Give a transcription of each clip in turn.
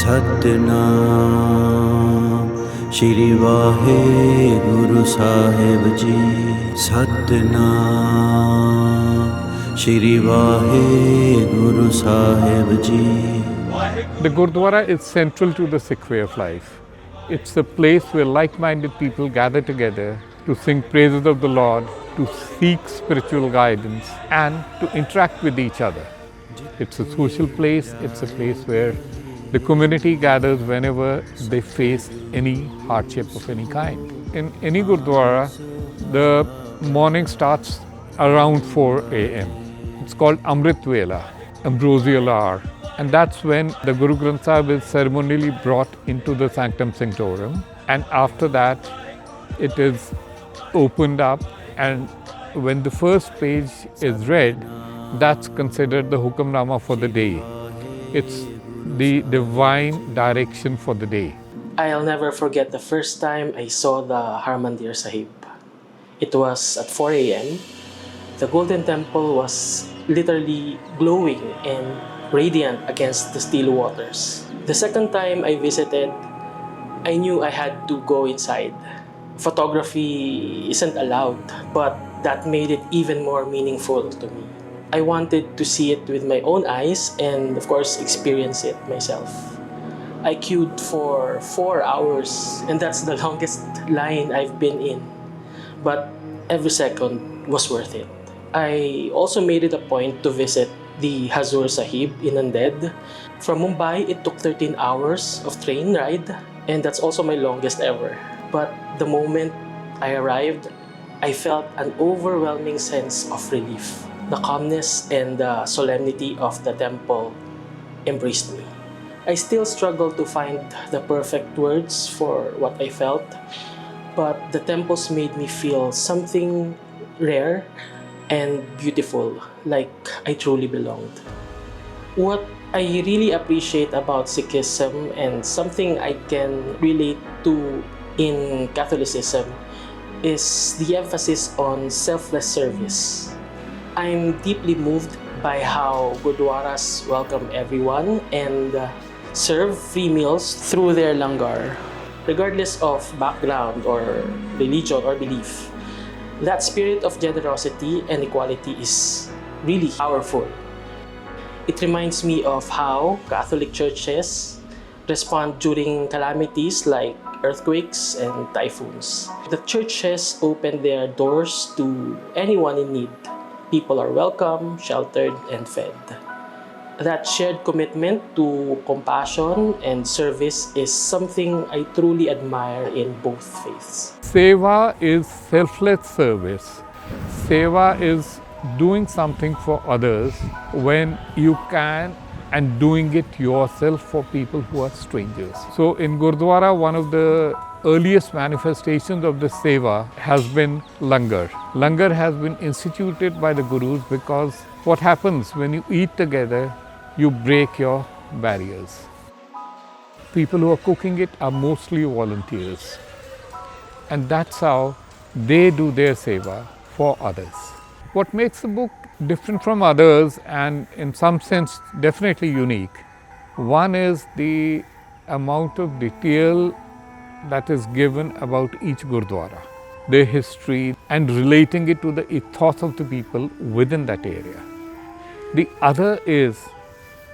Satnam Shri Waheguru Sahib ji. Satnam Shri Waheguru Sahib ji. The Gurdwara is central to the Sikh way of life. It's a place where like-minded people gather together to sing praises of the Lord, to seek spiritual guidance, and to interact with each other. It's a social place. It's a place where the community gathers whenever they face any hardship of any kind. In any Gurdwara, the morning starts around 4 a.m. It's called Amrit Vela, ambrosial hour. And that's when the Guru Granth Sahib is ceremonially brought into the sanctum sanctorum. And after that, it is opened up. And when the first page is read, that's considered the Hukamnama for the day. It's the divine direction for the day. I'll never forget the first time I saw the Roopinder Sahib. It was at 4 a.m. The Golden Temple was literally glowing and radiant against the still waters. The second time I visited, I knew I had to go inside. Photography isn't allowed, but that made it even more meaningful to me. I wanted to see it with my own eyes and, of course, experience it myself. I queued for 4 hours, and that's the longest line I've been in. But every second was worth it. I also made it a point to visit the Hazur Sahib in Nanded. From Mumbai, it took 13 hours of train ride, and that's also my longest ever. But the moment I arrived, I felt an overwhelming sense of relief. The calmness and the solemnity of the temple embraced me. I still struggle to find the perfect words for what I felt, but the temples made me feel something rare and beautiful, like I truly belonged. What I really appreciate about Sikhism, and something I can relate to in Catholicism, is the emphasis on selfless service. I'm deeply moved by how Gurdwaras welcome everyone and serve free meals through their Langar, regardless of background or religion or belief. That spirit of generosity and equality is really powerful. It reminds me of how Catholic churches respond during calamities like earthquakes and typhoons. The churches open their doors to anyone in need. People are welcome, sheltered, and fed. That shared commitment to compassion and service is something I truly admire in both faiths. Sewa is selfless service. Sewa is doing something for others when you can, and doing it yourself for people who are strangers. So in Gurdwara, one of the earliest manifestations of the seva has been Langar. Langar has been instituted by the Gurus because what happens when you eat together, you break your barriers. People who are cooking it are mostly volunteers. And that's how they do their seva for others. What makes the book different from others, and in some sense definitely unique, one is the amount of detail that is given about each Gurdwara, their history, and relating it to the ethos of the people within that area. The other is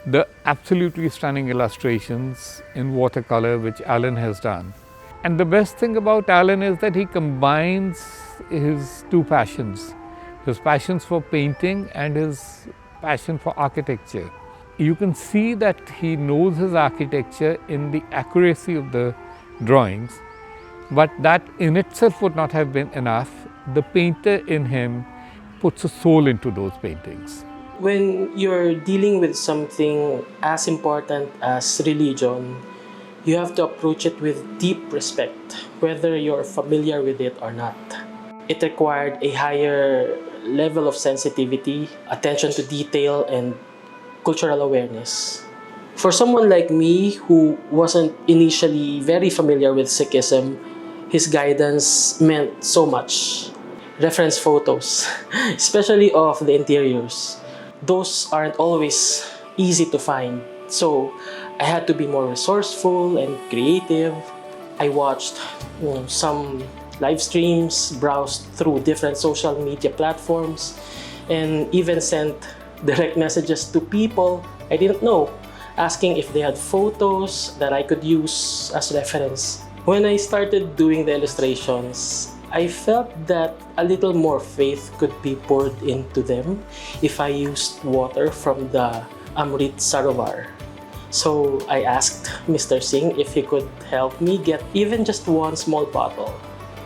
the absolutely stunning illustrations in watercolor which Allan has done. And the best thing about Allan is that he combines his two passions, his passions for painting and his passion for architecture. You can see that he knows his architecture in the accuracy of the drawings, but that in itself would not have been enough. The painter in him puts a soul into those paintings. When you're dealing with something as important as religion, you have to approach it with deep respect, whether you're familiar with it or not. It required a higher level of sensitivity, attention to detail, and cultural awareness. For someone like me who wasn't initially very familiar with Sikhism, his guidance meant so much. Reference photos, especially of the interiors. Those aren't always easy to find. So I had to be more resourceful and creative. I watched some live streams, browsed through different social media platforms, and even sent direct messages to people I didn't know, asking if they had photos that I could use as reference. When I started doing the illustrations, I felt that a little more faith could be poured into them if I used water from the Amrit Sarovar. So I asked Mr. Singh if he could help me get even just one small bottle.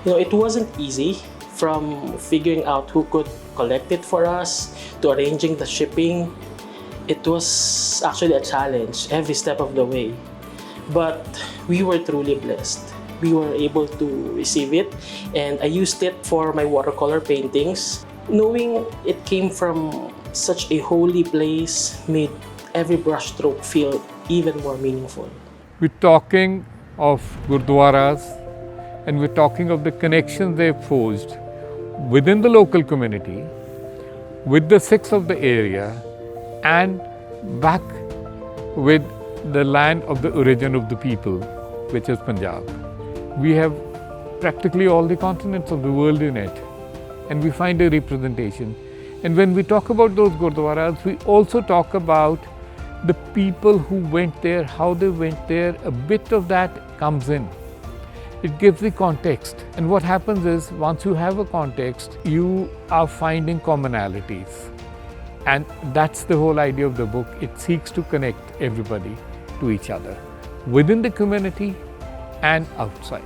It wasn't easy, from figuring out who could collect it for us to arranging the shipping. It was actually a challenge every step of the way. But we were truly blessed. We were able to receive it, and I used it for my watercolor paintings. Knowing it came from such a holy place made every brushstroke feel even more meaningful. We're talking of Gurdwaras, and we're talking of the connections they've forged within the local community, with the Sikhs of the area, and back with the land of the origin of the people, which is Punjab. We have practically all the continents of the world in it, and we find a representation. And when we talk about those Gurdwaras, we also talk about the people who went there, how they went there. A bit of that comes in. It gives the context. And what happens is, once you have a context, you are finding commonalities. And that's the whole idea of the book. It seeks to connect everybody to each other, within the community and outside.